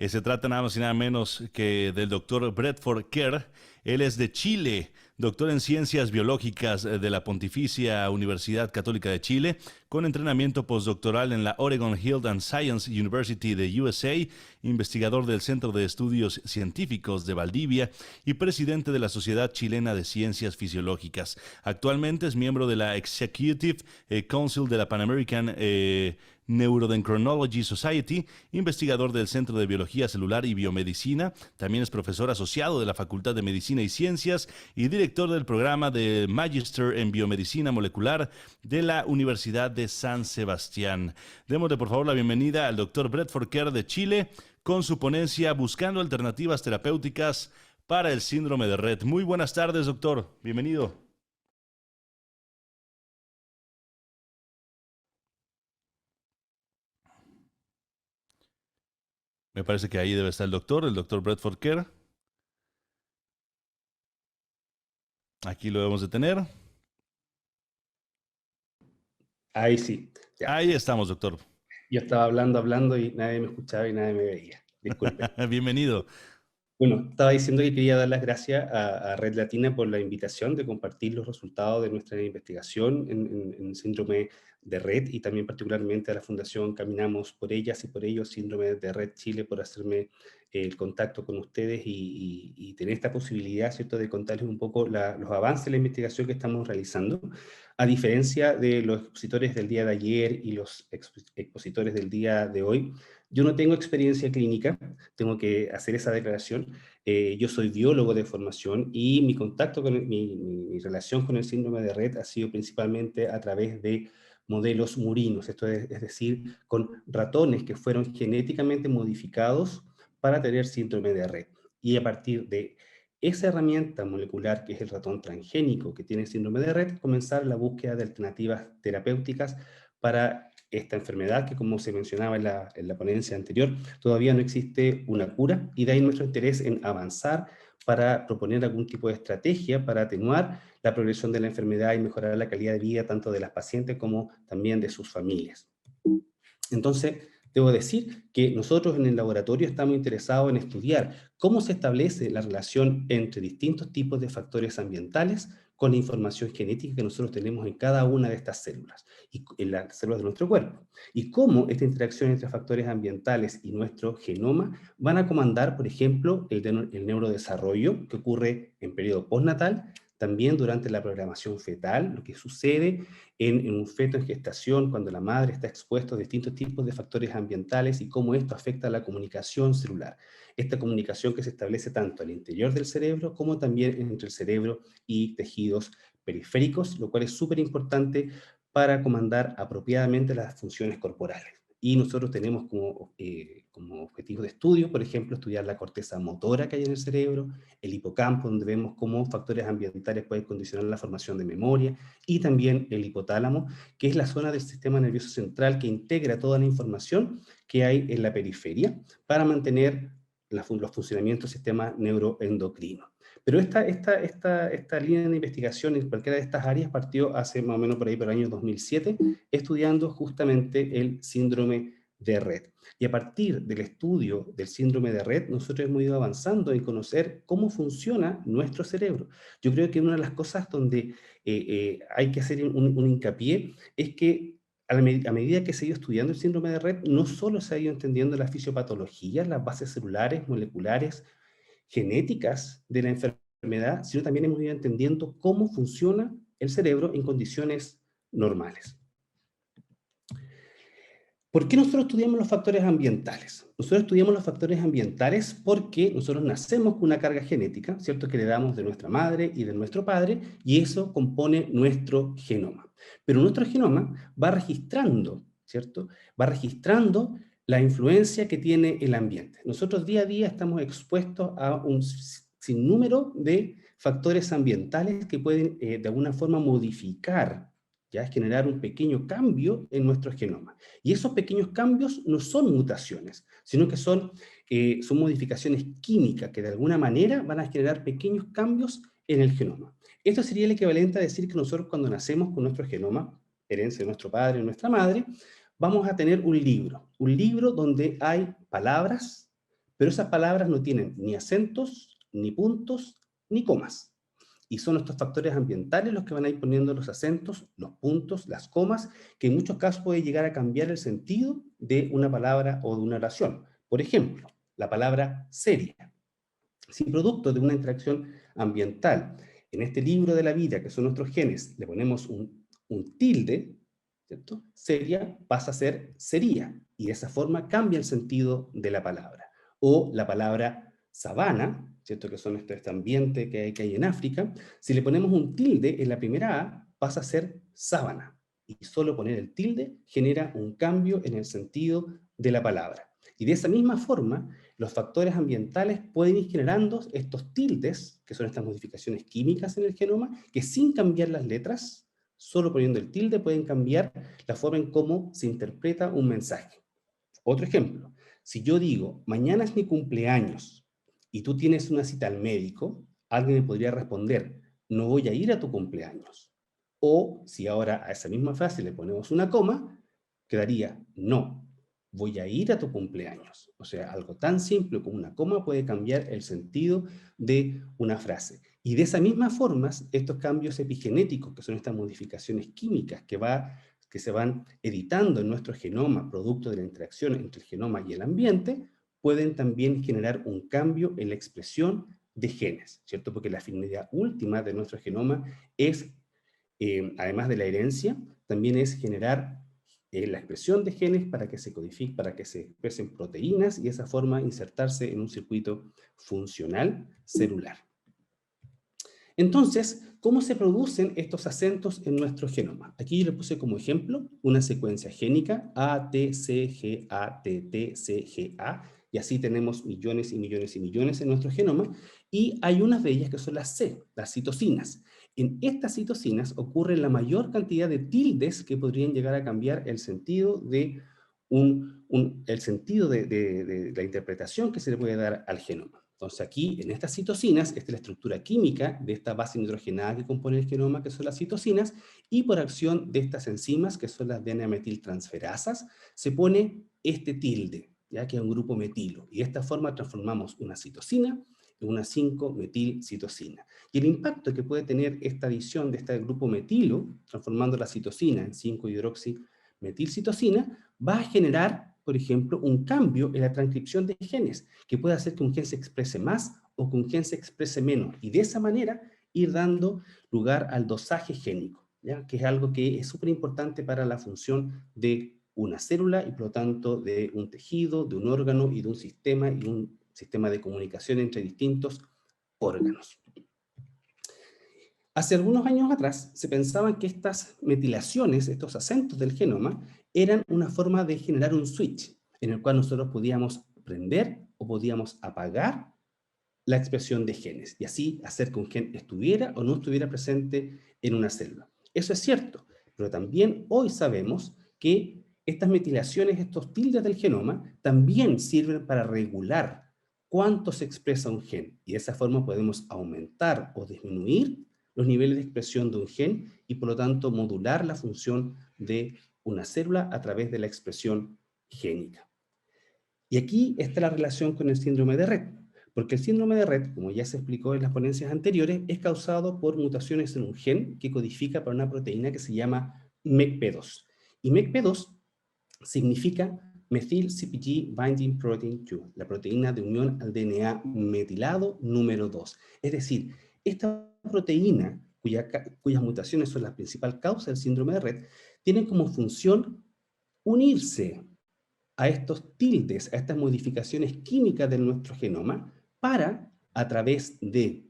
Se trata nada más y nada menos que del doctor Bradford Kerr. Él es de Chile, doctor en Ciencias Biológicas de la Pontificia Universidad Católica de Chile, con entrenamiento postdoctoral en la Oregon Health and Science University de USA, investigador del Centro de Estudios Científicos de Valdivia y presidente de la Sociedad Chilena de Ciencias Fisiológicas. Actualmente es miembro de la Executive Council de la Pan American Neuroendocrinology Society, investigador del Centro de Biología Celular y Biomedicina, también es profesor asociado de la Facultad de Medicina y Ciencias y director del programa de Magister en Biomedicina Molecular de la Universidad de San Sebastián. Démosle por favor la bienvenida al doctor Bradford Kerr de Chile con su ponencia Buscando Alternativas Terapéuticas para el Síndrome de Rett. Muy buenas tardes, doctor. Bienvenido. Me parece que ahí debe estar el doctor Bradford Kerr. Aquí lo debemos de tener. Ahí sí, ya. Ahí estamos, doctor. Yo estaba hablando y nadie me escuchaba y nadie me veía. Disculpe. Bienvenido. Bueno, estaba diciendo que quería dar las gracias a Red Latina por la invitación de compartir los resultados de nuestra investigación en síndrome de Rett y también particularmente a la Fundación Caminamos por Ellas y por Ellos, Síndrome de Rett Chile, por hacerme el contacto con ustedes y tener esta posibilidad, ¿cierto?, de contarles un poco los avances de la investigación que estamos realizando. A diferencia de los expositores del día de ayer y los expositores del día de hoy, yo no tengo experiencia clínica, tengo que hacer esa declaración. Yo soy biólogo de formación y mi contacto mi relación con el síndrome de Rett ha sido principalmente a través de modelos murinos, esto es decir, con ratones que fueron genéticamente modificados para tener síndrome de Rett. Y a partir de esa herramienta molecular, que es el ratón transgénico que tiene síndrome de Rett, comenzar la búsqueda de alternativas terapéuticas para esta enfermedad que, como se mencionaba en la ponencia anterior, todavía no existe una cura, y de ahí nuestro interés en avanzar para proponer algún tipo de estrategia para atenuar la progresión de la enfermedad y mejorar la calidad de vida tanto de las pacientes como también de sus familias. Entonces, debo decir que nosotros en el laboratorio estamos interesados en estudiar cómo se establece la relación entre distintos tipos de factores ambientales con la información genética que nosotros tenemos en cada una de estas células, y en las células de nuestro cuerpo, y cómo esta interacción entre factores ambientales y nuestro genoma van a comandar, por ejemplo, el neurodesarrollo que ocurre en periodo postnatal, también durante la programación fetal, lo que sucede en un feto en gestación, cuando la madre está expuesta a distintos tipos de factores ambientales y cómo esto afecta a la comunicación celular. Esta comunicación que se establece tanto al interior del cerebro como también entre el cerebro y tejidos periféricos, lo cual es súper importante para comandar apropiadamente las funciones corporales. Y nosotros tenemos como objetivo de estudio, por ejemplo, estudiar la corteza motora que hay en el cerebro, el hipocampo, donde vemos cómo factores ambientales pueden condicionar la formación de memoria, y también el hipotálamo, que es la zona del sistema nervioso central que integra toda la información que hay en la periferia para mantener los funcionamientos del sistema neuroendocrino. Pero esta línea de investigación en cualquiera de estas áreas partió hace más o menos por ahí, por el año 2007, estudiando justamente el síndrome de Rett. Y a partir del estudio del síndrome de Rett, nosotros hemos ido avanzando en conocer cómo funciona nuestro cerebro. Yo creo que una de las cosas donde hay que hacer un hincapié es que a medida que se ha ido estudiando el síndrome de Rett, no solo se ha ido entendiendo la fisiopatología, las bases celulares, moleculares, genéticas de la enfermedad, sino también hemos ido entendiendo cómo funciona el cerebro en condiciones normales. ¿Por qué nosotros estudiamos los factores ambientales? Nosotros estudiamos los factores ambientales porque nosotros nacemos con una carga genética, ¿cierto?, que heredamos de nuestra madre y de nuestro padre, y eso compone nuestro genoma. Pero nuestro genoma va registrando, ¿cierto?, va registrando la influencia que tiene el ambiente. Nosotros día a día estamos expuestos a un sinnúmero de factores ambientales que pueden de alguna forma modificar, ya es generar un pequeño cambio en nuestro genoma. Y esos pequeños cambios no son mutaciones, sino que son modificaciones químicas que de alguna manera van a generar pequeños cambios en el genoma. Esto sería el equivalente a decir que nosotros, cuando nacemos con nuestro genoma, herencia de nuestro padre o nuestra madre, vamos a tener un libro donde hay palabras, pero esas palabras no tienen ni acentos, ni puntos, ni comas. Y son estos factores ambientales los que van a ir poniendo los acentos, los puntos, las comas, que en muchos casos puede llegar a cambiar el sentido de una palabra o de una oración. Por ejemplo, la palabra seria. Si producto de una interacción ambiental, en este libro de la vida, que son nuestros genes, le ponemos un tilde, ¿cierto? Seria pasa a ser sería, y de esa forma cambia el sentido de la palabra. O la palabra sabana, ¿cierto? Que son este ambiente que hay en África, si le ponemos un tilde en la primera A, pasa a ser sábana. Y solo poner el tilde genera un cambio en el sentido de la palabra. Y de esa misma forma, los factores ambientales pueden ir generando estos tildes, que son estas modificaciones químicas en el genoma, que sin cambiar las letras, solo poniendo el tilde, pueden cambiar la forma en cómo se interpreta un mensaje. Otro ejemplo, si yo digo, mañana es mi cumpleaños, y tú tienes una cita al médico, alguien me podría responder, no voy a ir a tu cumpleaños. O si ahora a esa misma frase le ponemos una coma, quedaría, no, voy a ir a tu cumpleaños. O sea, algo tan simple como una coma puede cambiar el sentido de una frase. Y de esa misma forma, estos cambios epigenéticos, que son estas modificaciones químicas que se van editando en nuestro genoma, producto de la interacción entre el genoma y el ambiente, pueden también generar un cambio en la expresión de genes, ¿cierto? Porque la finalidad última de nuestro genoma es, además de la herencia, también es generar la expresión de genes para que se codifiquen, para que se expresen proteínas y de esa forma insertarse en un circuito funcional celular. Entonces, ¿cómo se producen estos acentos en nuestro genoma? Aquí yo le puse como ejemplo una secuencia génica A, T, C, G, A, T, T, C, G, A, y así tenemos millones y millones y millones en nuestro genoma, y hay unas de ellas que son las C, las citocinas. En estas citocinas ocurre la mayor cantidad de tildes que podrían llegar a cambiar el sentido de de la interpretación que se le puede dar al genoma. Entonces aquí, en estas citocinas, esta es la estructura química de esta base nitrogenada que compone el genoma, que son las citocinas, y por acción de estas enzimas, que son las DNA-metiltransferasas, se pone este tilde, ya que es un grupo metilo, y de esta forma transformamos una citosina en una 5-metilcitosina. Y el impacto que puede tener esta adición de este grupo metilo, transformando la citosina en 5-hidroximetilcitosina, va a generar, por ejemplo, un cambio en la transcripción de genes, que puede hacer que un gen se exprese más o que un gen se exprese menos, y de esa manera ir dando lugar al dosaje génico, ¿ya? Que es algo que es súper importante para la función de una célula y por lo tanto de un tejido, de un órgano y de un sistema de comunicación entre distintos órganos. Hace algunos años atrás se pensaban que estas metilaciones, estos acentos del genoma, eran una forma de generar un switch, en el cual nosotros podíamos prender o podíamos apagar la expresión de genes, y así hacer que un gen estuviera o no estuviera presente en una célula. Eso es cierto, pero también hoy sabemos que estas metilaciones, estos tildes del genoma, también sirven para regular cuánto se expresa un gen, y de esa forma podemos aumentar o disminuir los niveles de expresión de un gen y por lo tanto modular la función de una célula a través de la expresión génica. Y aquí está la relación con el síndrome de Rett, porque el síndrome de Rett, como ya se explicó en las ponencias anteriores, es causado por mutaciones en un gen que codifica para una proteína que se llama MECP2. Y MECP2 significa Methyl CpG Binding Protein 2, la proteína de unión al DNA metilado número 2. Es decir, esta proteína, cuyas mutaciones son la principal causa del síndrome de Rett, tiene como función unirse a estos tildes, a estas modificaciones químicas de nuestro genoma, para, a través de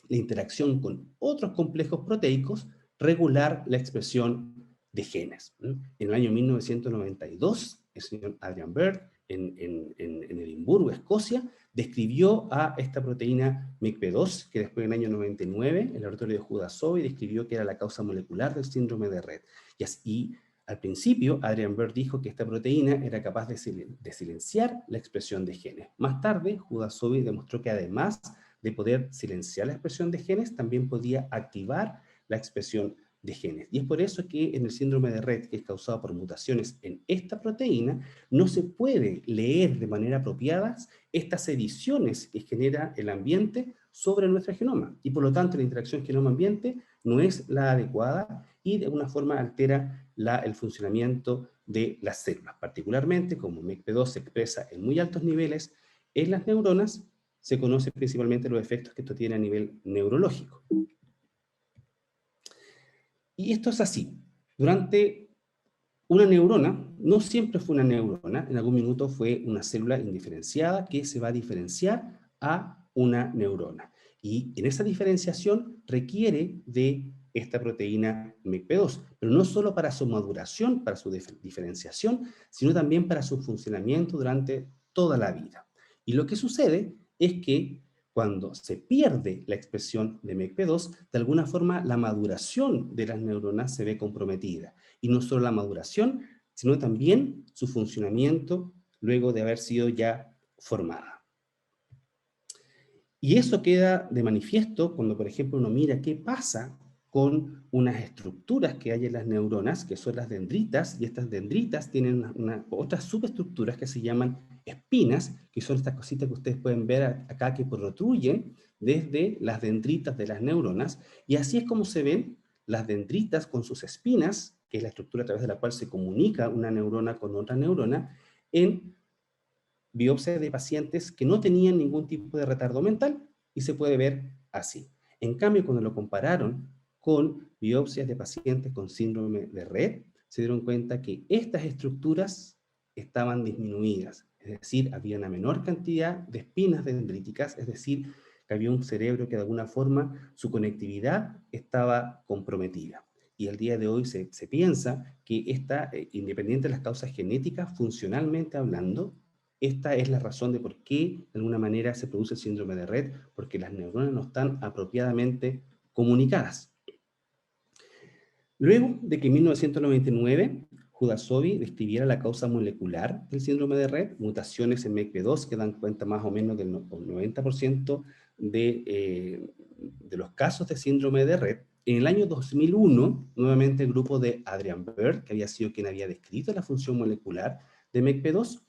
la interacción con otros complejos proteicos, regular la expresión de genes. En el año 1992, el señor Adrian Bird, en Edimburgo, Escocia, describió a esta proteína MICP2, que después en el año 99, en el laboratorio de Hudasoy, describió que era la causa molecular del síndrome de Rett. Y al principio, Adrian Bird dijo que esta proteína era capaz de silenciar la expresión de genes. Más tarde, Hudasoy demostró que además de poder silenciar la expresión de genes, también podía activar la expresión de genes. Y es por eso que en el síndrome de Rett, que es causado por mutaciones en esta proteína, no se puede leer de manera apropiada estas ediciones que genera el ambiente sobre nuestro genoma. Y por lo tanto, la interacción genoma-ambiente no es la adecuada y de alguna forma altera el funcionamiento de las células. Particularmente, como MECP2 se expresa en muy altos niveles en las neuronas, se conocen principalmente los efectos que esto tiene a nivel neurológico. Y esto es así. Durante una neurona, no siempre fue una neurona, en algún minuto fue una célula indiferenciada que se va a diferenciar a una neurona. Y en esa diferenciación requiere de esta proteína MECP2, pero no solo para su maduración, para su diferenciación, sino también para su funcionamiento durante toda la vida. Y lo que sucede es que cuando se pierde la expresión de MECP2, de alguna forma la maduración de las neuronas se ve comprometida. Y no solo la maduración, sino también su funcionamiento luego de haber sido ya formada. Y eso queda de manifiesto cuando, por ejemplo, uno mira qué pasa con unas estructuras que hay en las neuronas, que son las dendritas, y estas dendritas tienen otras subestructuras que se llaman espinas, que son estas cositas que ustedes pueden ver acá que protruyen desde las dendritas de las neuronas, y así es como se ven las dendritas con sus espinas, que es la estructura a través de la cual se comunica una neurona con otra neurona, en biopsias de pacientes que no tenían ningún tipo de retardo mental, y se puede ver así. En cambio, cuando lo compararon con biopsias de pacientes con síndrome de Rett, se dieron cuenta que estas estructuras estaban disminuidas, es decir, había una menor cantidad de espinas dendríticas, es decir, que había un cerebro que de alguna forma su conectividad estaba comprometida. Y al día de hoy se piensa que esta, independiente de las causas genéticas, funcionalmente hablando, esta es la razón de por qué, de alguna manera, se produce el síndrome de Rett, porque las neuronas no están apropiadamente comunicadas. Luego de que en 1999 Hudasobi describiera la causa molecular del síndrome de Rett, mutaciones en MECP2 que dan cuenta más o menos del 90% de los casos de síndrome de Rett, en el año 2001, nuevamente el grupo de Adrian Bird, que había sido quien había descrito la función molecular de MECP2,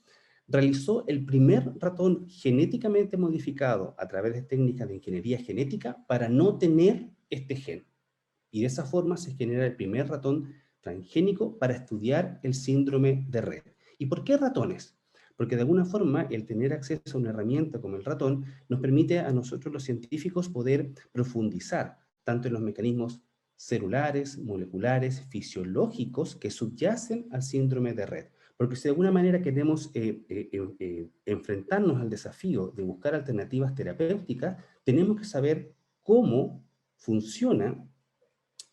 realizó el primer ratón genéticamente modificado a través de técnicas de ingeniería genética para no tener este gen. Y de esa forma se genera el primer ratón transgénico para estudiar el síndrome de Rett. ¿Y por qué ratones? Porque de alguna forma el tener acceso a una herramienta como el ratón nos permite a nosotros los científicos poder profundizar tanto en los mecanismos celulares, moleculares, fisiológicos que subyacen al síndrome de Rett. Porque si de alguna manera queremos enfrentarnos al desafío de buscar alternativas terapéuticas, tenemos que saber cómo funciona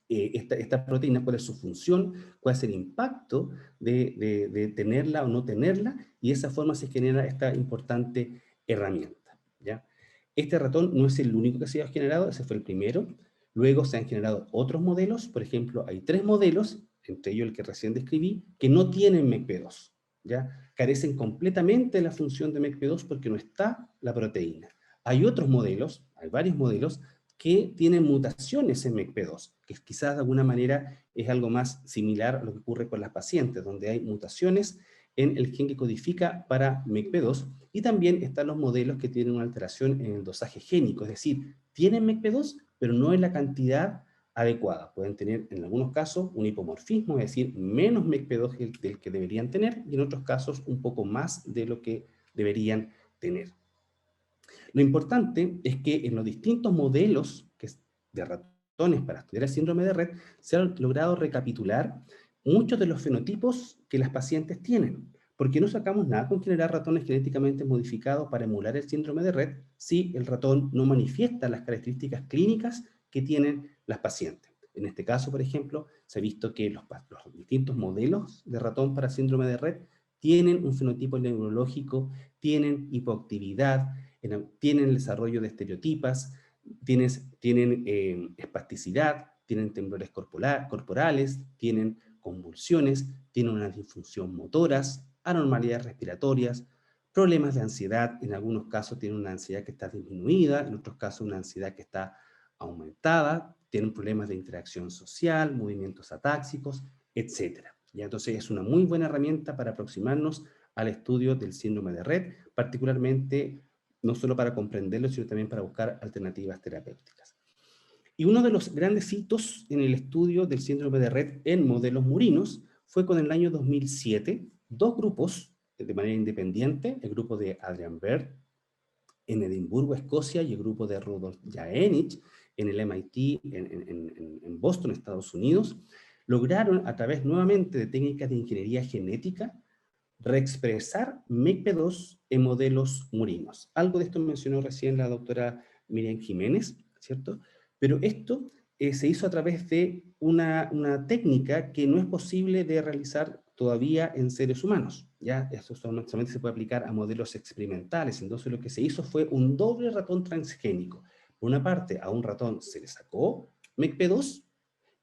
esta proteína, cuál es su función, cuál es el impacto de tenerla o no tenerla, y de esa forma se genera esta importante herramienta, ¿ya? Este ratón no es el único que se ha generado, ese fue el primero. Luego se han generado otros modelos, por ejemplo, hay 3 modelos, entre ellos el que recién describí, que no tienen MECP2, ¿ya? Carecen completamente de la función de MECP2 porque no está la proteína. Hay otros modelos, hay varios modelos, que tienen mutaciones en MECP2, que quizás de alguna manera es algo más similar a lo que ocurre con las pacientes, donde hay mutaciones en el gen que codifica para MECP2, y también están los modelos que tienen una alteración en el dosaje génico, es decir, tienen MECP2, pero no en la cantidad adecuada. Pueden tener en algunos casos un hipomorfismo, es decir, menos MECP2 del que deberían tener, y en otros casos un poco más de lo que deberían tener. Lo importante es que en los distintos modelos de ratones para estudiar el síndrome de Rett se han logrado recapitular muchos de los fenotipos que las pacientes tienen, porque no sacamos nada con generar ratones genéticamente modificados para emular el síndrome de Rett si el ratón no manifiesta las características clínicas que tienen las pacientes. En este caso, por ejemplo, se ha visto que los distintos modelos de ratón para síndrome de Rett tienen un fenotipo neurológico, tienen hipoactividad, tienen el desarrollo de estereotipas, tienen espasticidad, tienen temblores corporales, tienen convulsiones, tienen una disfunción motoras, anormalidades respiratorias, problemas de ansiedad, en algunos casos tienen una ansiedad que está disminuida, en otros casos una ansiedad que está aumentada, tienen problemas de interacción social, movimientos atáxicos, etcétera. ¿Ya? Entonces es una muy buena herramienta para aproximarnos al estudio del síndrome de Rett, particularmente no solo para comprenderlo, sino también para buscar alternativas terapéuticas. Y uno de los grandes hitos en el estudio del síndrome de Rett en modelos murinos fue con el año 2007, dos grupos de manera independiente, el grupo de Adrian Bird en Edimburgo, Escocia, y el grupo de Rudolf Jaenich en el MIT en Boston, Estados Unidos, lograron a través nuevamente de técnicas de ingeniería genética reexpresar MECP2 en modelos murinos. Algo de esto mencionó recién la doctora Miriam Jiménez, ¿cierto? Pero esto se hizo a través de una técnica que no es posible de realizar todavía en seres humanos. ¿Ya? Esto solamente se puede aplicar a modelos experimentales. Entonces lo que se hizo fue un doble ratón transgénico. Por una parte, a un ratón se le sacó MECP2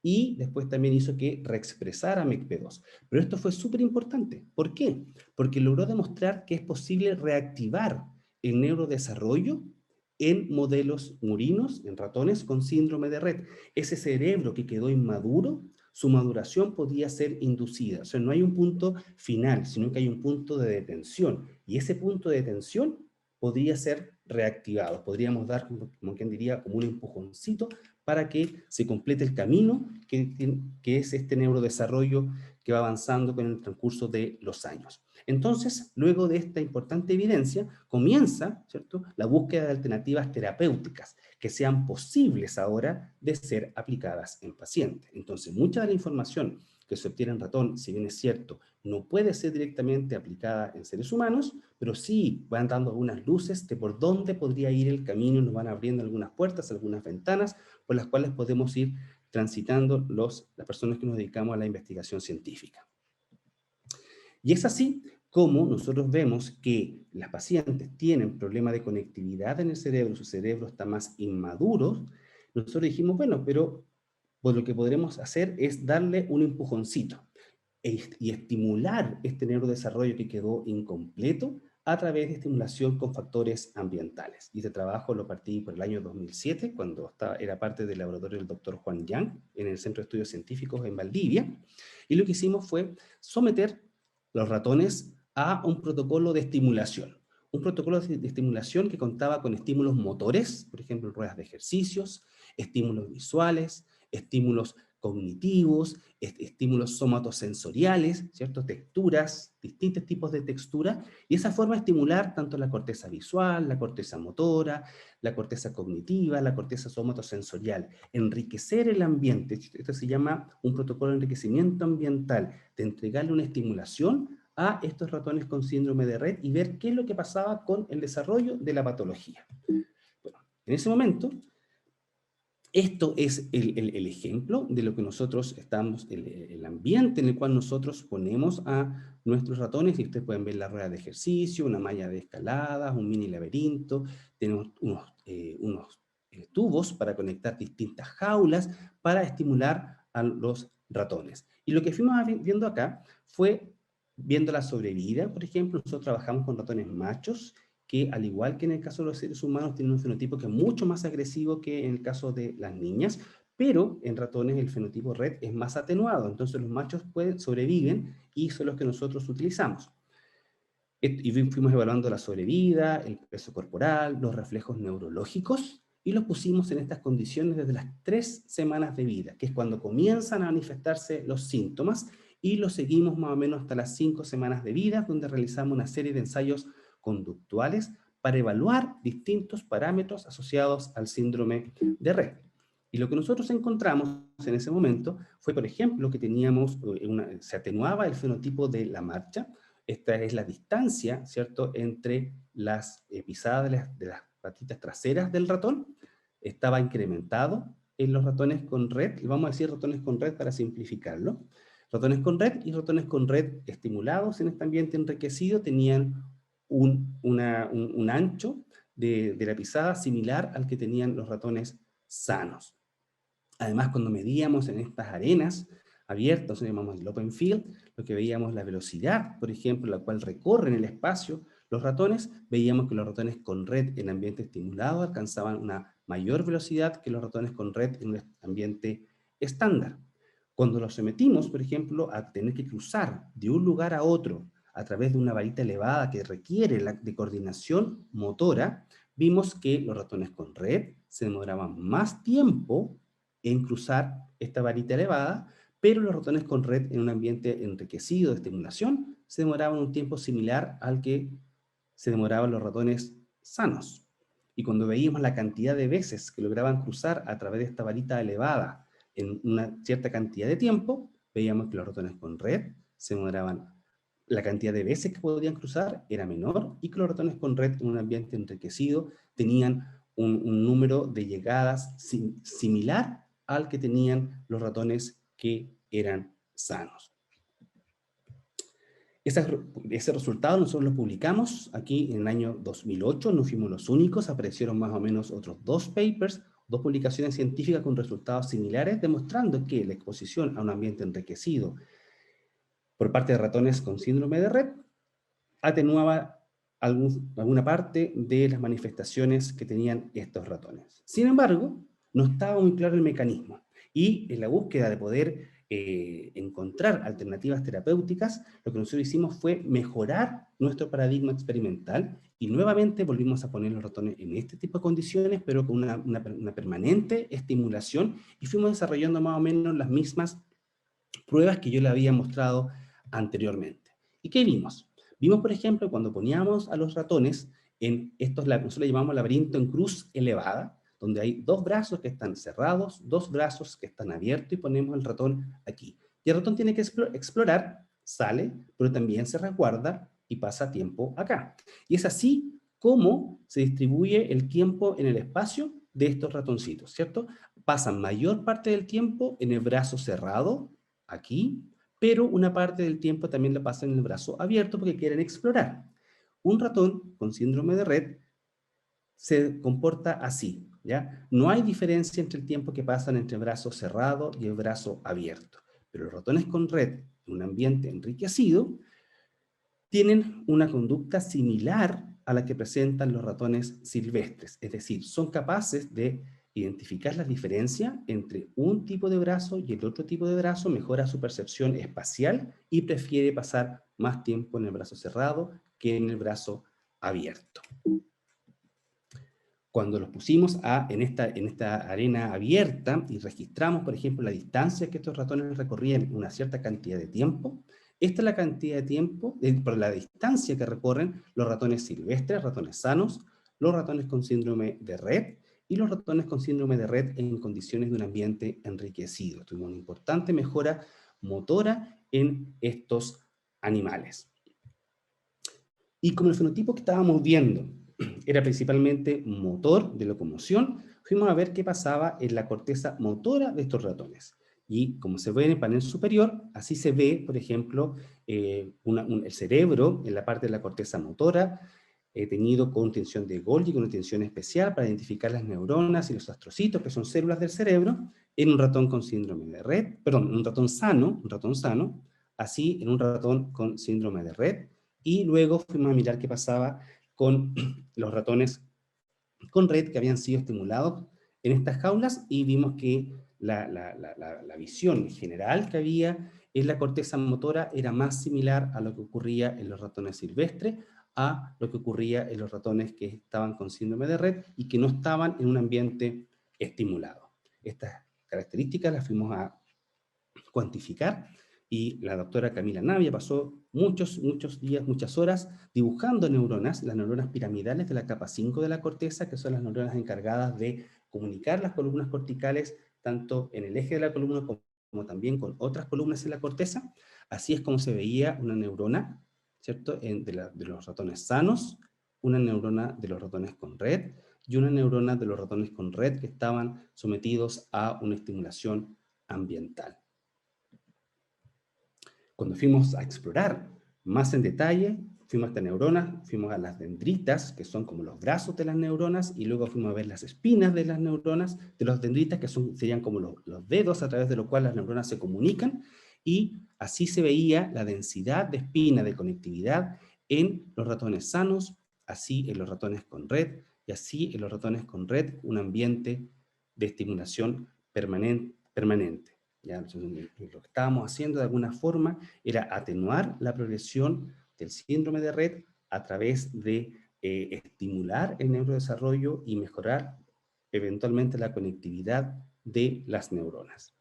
y después también hizo que reexpresara MECP2. Pero esto fue súper importante. ¿Por qué? Porque logró demostrar que es posible reactivar el neurodesarrollo en modelos murinos, en ratones con síndrome de Rett. Ese cerebro que quedó inmaduro, su maduración podía ser inducida. O sea, no hay un punto final, sino que hay un punto de detención. Y ese punto de detención podría ser reactivado. Podríamos dar, como quien diría, como un empujoncito para que se complete el camino que es este neurodesarrollo que va avanzando con el transcurso de los años. Entonces, luego de esta importante evidencia, comienza, ¿cierto?, la búsqueda de alternativas terapéuticas que sean posibles ahora de ser aplicadas en pacientes. Entonces, mucha de la información que se obtiene en ratón, si bien es cierto, no puede ser directamente aplicada en seres humanos, pero sí van dando algunas luces de por dónde podría ir el camino, nos van abriendo algunas puertas, algunas ventanas, por las cuales podemos ir transitando las personas que nos dedicamos a la investigación científica. Y es así como nosotros vemos que las pacientes tienen problemas de conectividad en el cerebro, su cerebro está más inmaduro. Nosotros dijimos, bueno, pero pues lo que podremos hacer es darle un empujoncito y estimular este neurodesarrollo que quedó incompleto a través de estimulación con factores ambientales. Y este trabajo lo partí por el año 2007, cuando era parte del laboratorio del doctor Juan Yang, en el Centro de Estudios Científicos en Valdivia. Y lo que hicimos fue someter los ratones a un protocolo de estimulación. Un protocolo de estimulación que contaba con estímulos motores, por ejemplo, ruedas de ejercicios, estímulos visuales, estímulos cognitivos, estímulos somatosensoriales, ¿cierto? Texturas, distintos tipos de textura, y esa forma de estimular tanto la corteza visual, la corteza motora, la corteza cognitiva, la corteza somatosensorial, enriquecer el ambiente. Esto se llama un protocolo de enriquecimiento ambiental, de entregarle una estimulación a estos ratones con síndrome de Rett y ver qué es lo que pasaba con el desarrollo de la patología. Bueno, en ese momento, esto es el ejemplo de lo que nosotros estamos, el ambiente en el cual nosotros ponemos a nuestros ratones, y ustedes pueden ver la rueda de ejercicio, una malla de escaladas, un mini laberinto, tenemos unos tubos para conectar distintas jaulas para estimular a los ratones. Y lo que fuimos viendo acá fue viendo la sobrevida. Por ejemplo, nosotros trabajamos con ratones machos que, al igual que en el caso de los seres humanos, tienen un fenotipo que es mucho más agresivo que en el caso de las niñas, pero en ratones el fenotipo Rett es más atenuado, entonces los machos sobreviven y son los que nosotros utilizamos. Y fuimos evaluando la sobrevida, el peso corporal, los reflejos neurológicos, y los pusimos en estas condiciones desde las 3 semanas de vida, que es cuando comienzan a manifestarse los síntomas, y los seguimos más o menos hasta las 5 semanas de vida, donde realizamos una serie de ensayos conductuales para evaluar distintos parámetros asociados al síndrome de Rett. Y lo que nosotros encontramos en ese momento fue, por ejemplo, que se atenuaba el fenotipo de la marcha. Esta es la distancia, ¿cierto?, entre las pisadas de las patitas traseras del ratón. Estaba incrementado en los ratones con Rett, y vamos a decir ratones con Rett para simplificarlo. Ratones con Rett y ratones con Rett estimulados en este ambiente enriquecido tenían un ancho de la pisada similar al que tenían los ratones sanos. Además, cuando medíamos en estas arenas abiertas, eso llamamos el open field, lo que veíamos la velocidad, por ejemplo, la cual recorren el espacio los ratones, veíamos que los ratones con Rett en ambiente estimulado alcanzaban una mayor velocidad que los ratones con red en un ambiente estándar. Cuando los sometimos, por ejemplo, a tener que cruzar de un lugar a otro a través de una varita elevada que requiere de coordinación motora, vimos que los ratones con red se demoraban más tiempo en cruzar esta varita elevada, pero los ratones con red en un ambiente enriquecido de estimulación se demoraban un tiempo similar al que se demoraban los ratones sanos. Y cuando veíamos la cantidad de veces que lograban cruzar a través de esta varita elevada en una cierta cantidad de tiempo, veíamos que los ratones con red se demoraban, la cantidad de veces que podían cruzar era menor, y que los ratones con red en un ambiente enriquecido tenían un número de llegadas similar al que tenían los ratones que eran sanos. Ese resultado nosotros lo publicamos aquí en el año 2008, no fuimos los únicos, aparecieron más o menos otros 2 papers, 2 publicaciones científicas con resultados similares, demostrando que la exposición a un ambiente enriquecido por parte de ratones con síndrome de Rett atenuaba alguna parte de las manifestaciones que tenían estos ratones. Sin embargo, no estaba muy claro el mecanismo, y en la búsqueda de poder encontrar alternativas terapéuticas, lo que nosotros hicimos fue mejorar nuestro paradigma experimental, y nuevamente volvimos a poner los ratones en este tipo de condiciones, pero con una permanente estimulación, y fuimos desarrollando más o menos las mismas pruebas que yo le había mostrado anteriormente. ¿Y qué vimos? Vimos, por ejemplo, cuando poníamos a los ratones en estos, nosotros le llamamos laberinto en cruz elevada, donde hay 2 brazos que están cerrados, 2 brazos que están abiertos, y ponemos el ratón aquí. Y el ratón tiene que explorar, sale, pero también se resguarda y pasa tiempo acá. Y es así como se distribuye el tiempo en el espacio de estos ratoncitos, ¿cierto? Pasan mayor parte del tiempo en el brazo cerrado, aquí, pero una parte del tiempo también la pasan en el brazo abierto porque quieren explorar. Un ratón con síndrome de Rett se comporta así, ¿ya? No hay diferencia entre el tiempo que pasan entre el brazo cerrado y el brazo abierto. Pero los ratones con Rett, en un ambiente enriquecido, tienen una conducta similar a la que presentan los ratones silvestres. Es decir, son capaces de identificar la diferencia entre un tipo de brazo y el otro tipo de brazo, mejora su percepción espacial y prefiere pasar más tiempo en el brazo cerrado que en el brazo abierto. Cuando los pusimos en esta arena abierta y registramos, por ejemplo, la distancia que estos ratones recorrían una cierta cantidad de tiempo, esta es la cantidad de tiempo, por la distancia que recorren los ratones silvestres, ratones sanos, los ratones con síndrome de Rett y los ratones con síndrome de Rett en condiciones de un ambiente enriquecido. Tuvimos una importante mejora motora en estos animales. Y como el fenotipo que estábamos viendo era principalmente motor de locomoción, fuimos a ver qué pasaba en la corteza motora de estos ratones. Y como se ve en el panel superior, así se ve, por ejemplo, el cerebro en la parte de la corteza motora, teñido con tensión de Golgi, con una tensión especial para identificar las neuronas y los astrocitos, que son células del cerebro, en un ratón con síndrome de Rett, perdón, un ratón sano, así en un ratón con síndrome de Rett, y luego fuimos a mirar qué pasaba con los ratones con Rett que habían sido estimulados en estas jaulas, y vimos que la visión general que había en la corteza motora era más similar a lo que ocurría en los ratones silvestres, a lo que ocurría en los ratones que estaban con síndrome de Rett y que no estaban en un ambiente estimulado. Estas características las fuimos a cuantificar, y la doctora Camila Navia pasó muchos días, muchas horas dibujando neuronas, las neuronas piramidales de la capa 5 de la corteza, que son las neuronas encargadas de comunicar las columnas corticales, tanto en el eje de la columna como también con otras columnas en la corteza. Así es como se veía una neurona, ¿cierto?, de los ratones sanos, una neurona de los ratones con Rett, y una neurona de los ratones con Rett que estaban sometidos a una estimulación ambiental. Cuando fuimos a explorar más en detalle, fuimos a esta neurona, fuimos a las dendritas, que son como los brazos de las neuronas, y luego fuimos a ver las espinas de las neuronas, de los dendritas, que serían como los dedos a través de los cuales las neuronas se comunican, y así se veía la densidad de espina de conectividad en los ratones sanos, así en los ratones con red, y así en los ratones con red un ambiente de estimulación permanente. ¿Ya? Entonces, lo que estábamos haciendo de alguna forma era atenuar la progresión del síndrome de Rett a través de estimular el neurodesarrollo y mejorar eventualmente la conectividad de las neuronas.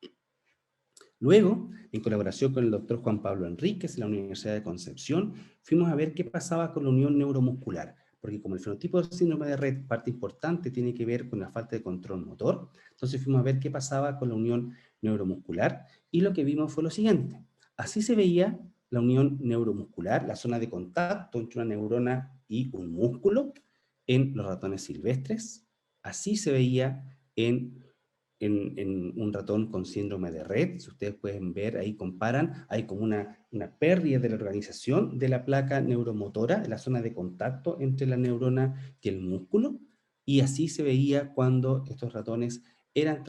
Luego, en colaboración con el doctor Juan Pablo Enríquez de la Universidad de Concepción, fuimos a ver qué pasaba con la unión neuromuscular, porque como el fenotipo del síndrome de Rett, parte importante tiene que ver con la falta de control motor, entonces fuimos a ver qué pasaba con la unión neuromuscular, y lo que vimos fue lo siguiente. Así se veía la unión neuromuscular, la zona de contacto entre una neurona y un músculo, en los ratones silvestres. Así se veía en un ratón con síndrome de Rett. Si ustedes pueden ver, ahí comparan, hay como una pérdida de la organización de la placa neuromotora, la zona de contacto entre la neurona y el músculo, y así se veía cuando estos ratones eran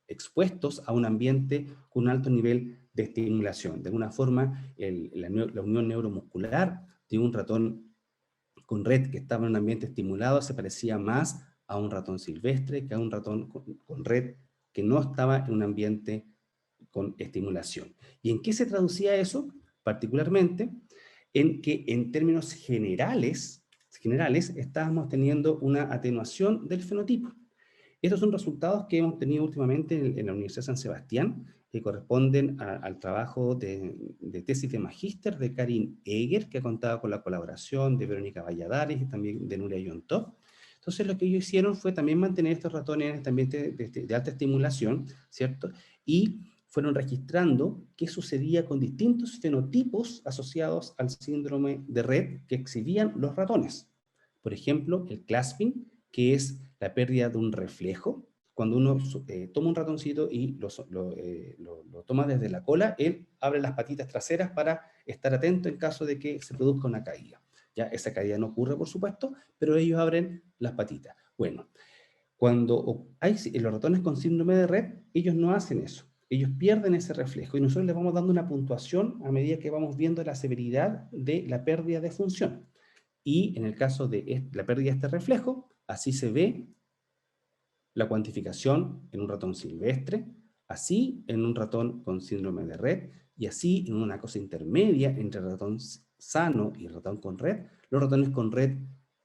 expuestos a un ambiente con un alto nivel de estimulación. De alguna forma, la unión neuromuscular de un ratón con Rett que estaba en un ambiente estimulado se parecía más a un ratón silvestre que a un ratón con Rett que no estaba en un ambiente con estimulación. ¿Y en qué se traducía eso? Particularmente en que en términos generales estábamos teniendo una atenuación del fenotipo. Estos son resultados que hemos tenido últimamente en la Universidad de San Sebastián, que corresponden al trabajo de tesis de magíster de Karin Eger, que ha contado con la colaboración de Verónica Valladares y también de Nuria Yontop. Entonces lo que ellos hicieron fue también mantener estos ratones en este ambiente de alta estimulación, ¿cierto? Y fueron registrando qué sucedía con distintos fenotipos asociados al síndrome de Rett que exhibían los ratones. Por ejemplo, el clasping, que es la pérdida de un reflejo. Cuando uno toma un ratoncito y lo toma desde la cola, él abre las patitas traseras para estar atento en caso de que se produzca una caída. Ya, esa caída no ocurre, por supuesto, pero ellos abren las patitas. Bueno, cuando hay los ratones con síndrome de Rett, ellos no hacen eso. Ellos pierden ese reflejo y nosotros les vamos dando una puntuación a medida que vamos viendo la severidad de la pérdida de función. Y en el caso de la pérdida de este reflejo, así se ve la cuantificación en un ratón silvestre, así en un ratón con síndrome de Rett, y así en una cosa intermedia entre el ratón sano y el ratón con Rett, los ratones con Rett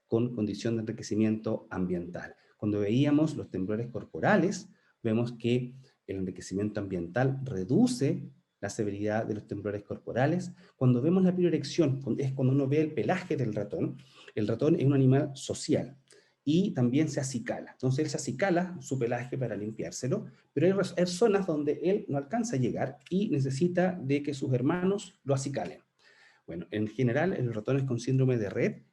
con condición de enriquecimiento ambiental. Cuando veíamos los temblores corporales, vemos que el enriquecimiento ambiental reduce la severidad de los temblores corporales. Cuando vemos la piroerección, es cuando uno ve el pelaje del ratón. El ratón es un animal social y también se acicala. Entonces él se acicala su pelaje para limpiárselo, pero hay zonas donde él no alcanza a llegar y necesita de que sus hermanos lo acicalen. Bueno, en general, en los ratones con síndrome de Rett,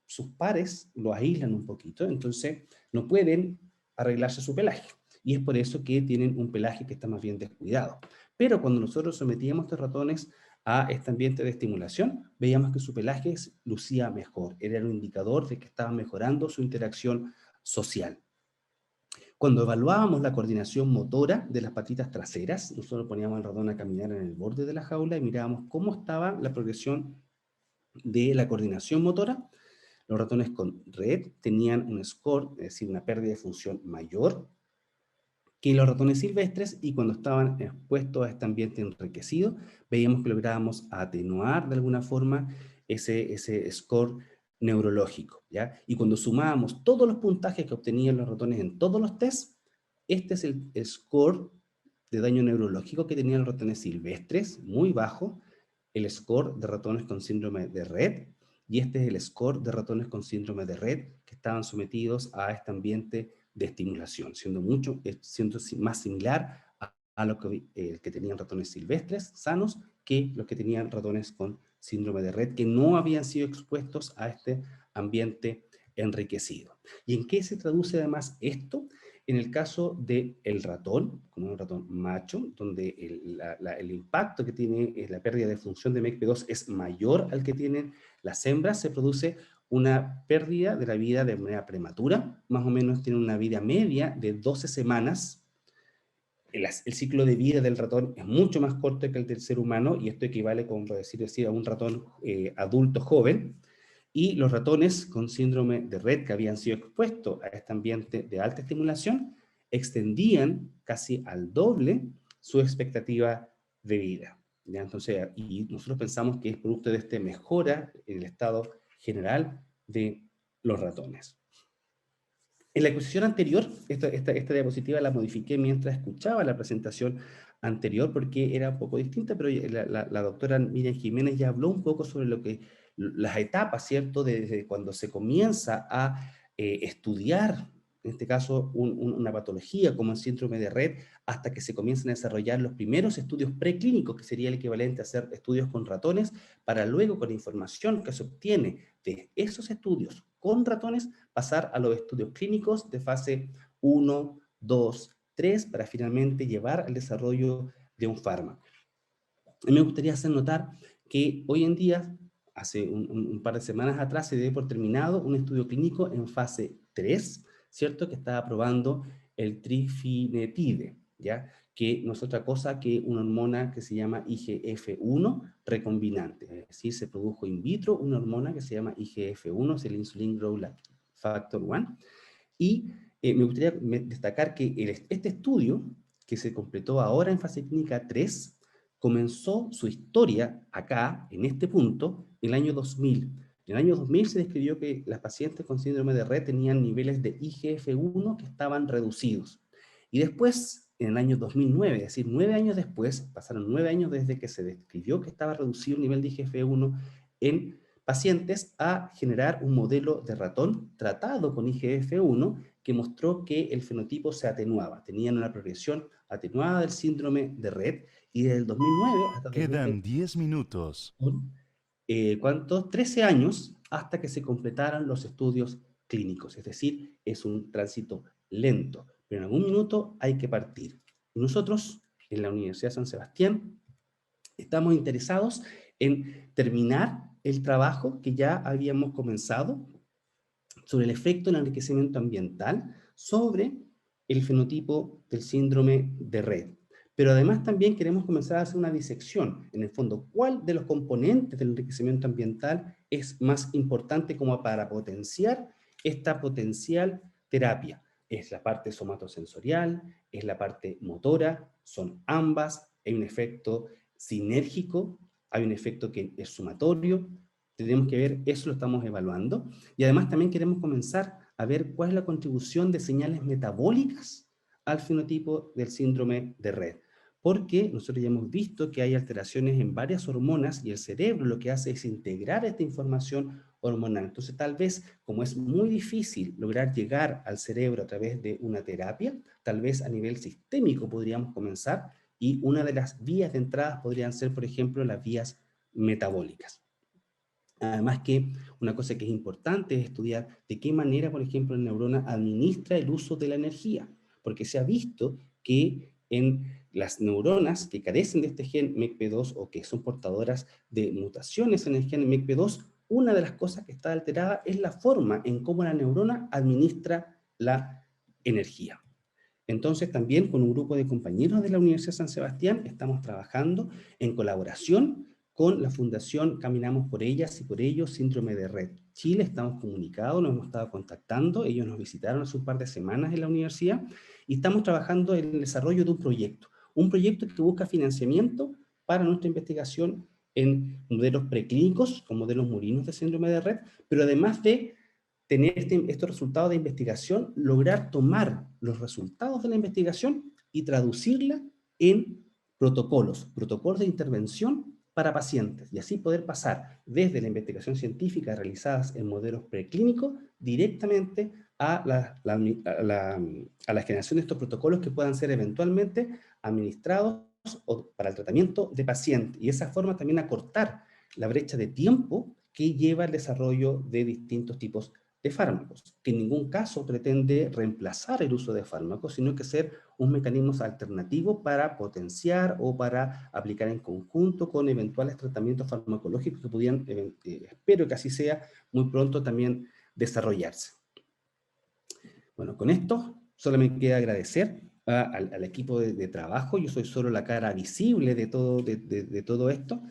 sus pares lo aíslan un poquito, entonces no pueden arreglarse su pelaje. Y es por eso que tienen un pelaje que está más bien descuidado. Pero cuando nosotros sometíamos a estos ratones a este ambiente de estimulación, veíamos que su pelaje lucía mejor. Era un indicador de que estaba mejorando su interacción social. Cuando evaluábamos la coordinación motora de las patitas traseras, nosotros poníamos al ratón a caminar en el borde de la jaula y mirábamos cómo estaba la progresión de la coordinación motora. Los ratones con Rett tenían un score, es decir, una pérdida de función mayor que los ratones silvestres, y cuando estaban expuestos a este ambiente enriquecido, veíamos que lográbamos atenuar de alguna forma ese score neurológico, ¿ya? Y cuando sumábamos todos los puntajes que obtenían los ratones en todos los tests, este es el score de daño neurológico que tenían los ratones silvestres, muy bajo, el score de ratones con síndrome de Rett, y este es el score de ratones con síndrome de Rett que estaban sometidos a este ambiente de estimulación, siendo más similar a lo que tenían ratones silvestres sanos que los que tenían ratones con síndrome de Rett que no habían sido expuestos a este ambiente enriquecido. ¿Y en qué se traduce además esto? En el caso del ratón, como un ratón macho, donde el impacto que tiene la pérdida de función de MECP2 es mayor al que tienen las hembras, se produce una pérdida de la vida de manera prematura, más o menos tiene una vida media de 12 semanas el ciclo de vida del ratón es mucho más corto que el del ser humano, y esto equivale, como por decir, a un ratón adulto joven, y los ratones con síndrome de Rett que habían sido expuestos a este ambiente de alta estimulación extendían casi al doble su expectativa de vida. ¿Ya? Entonces, y nosotros pensamos que es producto de esta mejora en el estado general de los ratones. En la exposición anterior, esta diapositiva la modifiqué mientras escuchaba la presentación anterior porque era un poco distinta, pero la doctora Miriam Jiménez ya habló un poco sobre las etapas, ¿cierto? Desde cuando se comienza a estudiar, en este caso, una patología como el síndrome de Rett, hasta que se comienzan a desarrollar los primeros estudios preclínicos, que sería el equivalente a hacer estudios con ratones, para luego, con la información que se obtiene de esos estudios con ratones, pasar a los estudios clínicos de fase 1, 2, 3, para finalmente llevar al desarrollo de un fármaco. Y me gustaría hacer notar que hoy en día, hace un par de semanas atrás, se dio por terminado un estudio clínico en fase 3, ¿cierto? Que estaba probando el trifinetide, ¿ya? Que no es otra cosa que una hormona que se llama IGF-1 recombinante. Es decir, se produjo in vitro una hormona que se llama IGF-1, es el Insulin Growth Factor 1. Y me gustaría destacar que este estudio, que se completó ahora en fase clínica 3, comenzó su historia acá, en este punto, en el año 2000. En el año 2000 se describió que las pacientes con síndrome de Rett tenían niveles de IGF-1 que estaban reducidos. Y después, en el año 2009, es decir, 9 años después, pasaron 9 años desde que se describió que estaba reducido el nivel de IGF-1 en pacientes, a generar un modelo de ratón tratado con IGF-1 que mostró que el fenotipo se atenuaba, tenían una progresión atenuada del síndrome de Rett, y desde el 2009 hasta Quedan 2020, 10 minutos. ¿cuántos? 13 años hasta que se completaran los estudios clínicos, es decir, es un tránsito lento, pero en algún minuto hay que partir. Y nosotros, en la Universidad de San Sebastián, estamos interesados en terminar el trabajo que ya habíamos comenzado sobre el efecto del enriquecimiento ambiental sobre el fenotipo del síndrome de Rett. Pero además también queremos comenzar a hacer una disección, en el fondo, cuál de los componentes del enriquecimiento ambiental es más importante como para potenciar esta potencial terapia. Es la parte somatosensorial, es la parte motora, son ambas, hay un efecto sinérgico, hay un efecto que es sumatorio, tenemos que ver, eso lo estamos evaluando, y además también queremos comenzar a ver cuál es la contribución de señales metabólicas al fenotipo del síndrome de Rett, porque nosotros ya hemos visto que hay alteraciones en varias hormonas y el cerebro lo que hace es integrar esta información hormonal. Entonces, tal vez, como es muy difícil lograr llegar al cerebro a través de una terapia, tal vez a nivel sistémico podríamos comenzar, y una de las vías de entrada podrían ser, por ejemplo, las vías metabólicas. Además que una cosa que es importante es estudiar de qué manera, por ejemplo, la neurona administra el uso de la energía, porque se ha visto que en las neuronas que carecen de este gen MECP2 o que son portadoras de mutaciones en el gen MECP2, una de las cosas que está alterada es la forma en cómo la neurona administra la energía. Entonces, también con un grupo de compañeros de la Universidad de San Sebastián estamos trabajando en colaboración con la Fundación Caminamos por Ellas y por Ellos, Síndrome de Rett Chile. Estamos comunicados, nos hemos estado contactando, ellos nos visitaron hace un par de semanas en la universidad, y estamos trabajando en el desarrollo de un proyecto que busca financiamiento para nuestra investigación en modelos preclínicos, con modelos murinos de síndrome de Rett, pero además de tener estos resultados de investigación, lograr tomar los resultados de la investigación y traducirla en protocolos de intervención para pacientes, y así poder pasar desde la investigación científica realizadas en modelos preclínicos directamente a la generación de estos protocolos que puedan ser eventualmente administrados para el tratamiento de pacientes, y de esa forma también acortar la brecha de tiempo que lleva el desarrollo de distintos tipos de fármacos, que en ningún caso pretende reemplazar el uso de fármacos, sino que ser un mecanismo alternativo para potenciar o para aplicar en conjunto con eventuales tratamientos farmacológicos que pudieran, espero que así sea, muy pronto también desarrollarse. Bueno, con esto solo me queda agradecer al equipo de trabajo. Yo soy solo la cara visible de todo esto.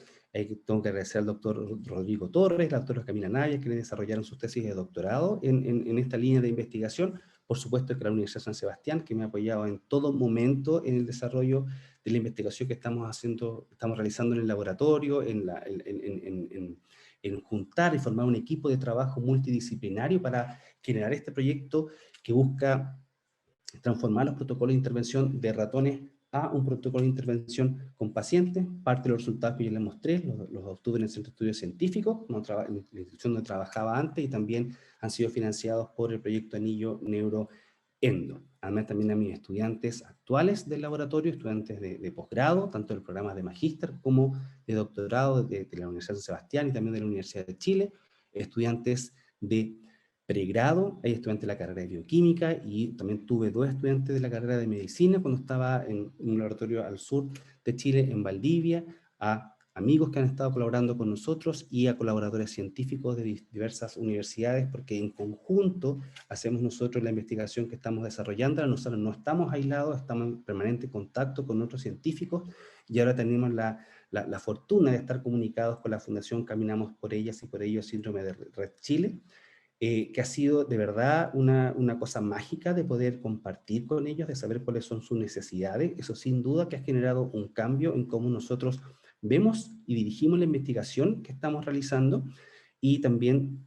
Tengo que agradecer al doctor Rodrigo Torres, la doctora Camila Naya, que desarrollaron sus tesis de doctorado en esta línea de investigación. Por supuesto que la Universidad de San Sebastián, que me ha apoyado en todo momento en el desarrollo de la investigación que estamos realizando en el laboratorio, en juntar y formar un equipo de trabajo multidisciplinario para generar este proyecto que busca transformar los protocolos de intervención de ratones a un protocolo de intervención con pacientes. Parte de los resultados que yo les mostré los obtuve en el Centro de Estudios Científicos, en la institución donde trabajaba antes, y también han sido financiados por el proyecto Anillo Neuroendo. Además, también a mis estudiantes actuales del laboratorio, estudiantes de posgrado, tanto del programa de magíster como de doctorado de la Universidad de San Sebastián y también de la Universidad de Chile, estudiantes de pregrado, hay estudiantes de la carrera de bioquímica, y también tuve 2 estudiantes de la carrera de medicina cuando estaba en un laboratorio al sur de Chile, en Valdivia, a amigos que han estado colaborando con nosotros y a colaboradores científicos de diversas universidades, porque en conjunto hacemos nosotros la investigación que estamos desarrollando. Nosotros no estamos aislados, estamos en permanente contacto con otros científicos, y ahora tenemos la fortuna de estar comunicados con la Fundación Caminamos por Ellas y por Ellos Síndrome de Red Chile, que ha sido de verdad una cosa mágica de poder compartir con ellos, de saber cuáles son sus necesidades. Eso sin duda que ha generado un cambio en cómo nosotros vemos y dirigimos la investigación que estamos realizando, y también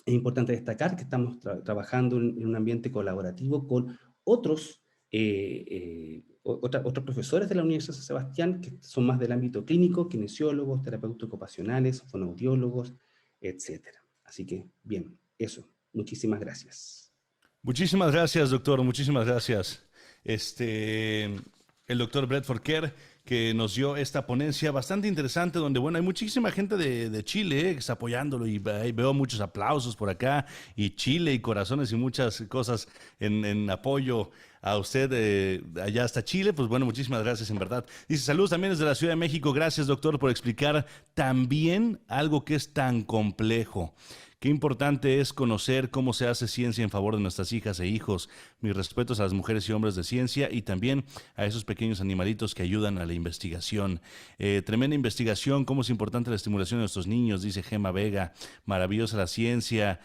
es importante destacar que estamos trabajando en un ambiente colaborativo con otros, otros profesores de la Universidad de San Sebastián, que son más del ámbito clínico, kinesiólogos, terapeutas ocupacionales, fonoaudiólogos, etcétera. Así que, bien, eso. Muchísimas gracias. Muchísimas gracias, doctor. Muchísimas gracias. El doctor Bradford Kerr, que nos dio esta ponencia bastante interesante, donde, bueno, hay muchísima gente de Chile, que está apoyándolo, y ahí veo muchos aplausos por acá, y Chile, y corazones, y muchas cosas en apoyo a usted allá hasta Chile. Pues bueno, muchísimas gracias, en verdad. Dice, saludos también desde la Ciudad de México. Gracias, doctor, por explicar también algo que es tan complejo. Qué importante es conocer cómo se hace ciencia en favor de nuestras hijas e hijos. Mis respetos a las mujeres y hombres de ciencia, y también a esos pequeños animalitos que ayudan a la investigación. Tremenda investigación, cómo es importante la estimulación de nuestros niños, dice Gema Vega. Maravillosa la ciencia.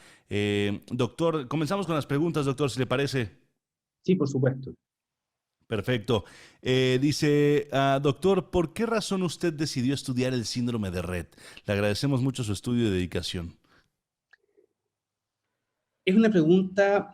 Doctor, comenzamos con las preguntas, doctor, si le parece. Sí, por supuesto. Perfecto. Dice, doctor, ¿por qué razón usted decidió estudiar el síndrome de Rett? Le agradecemos mucho su estudio y dedicación. Es una pregunta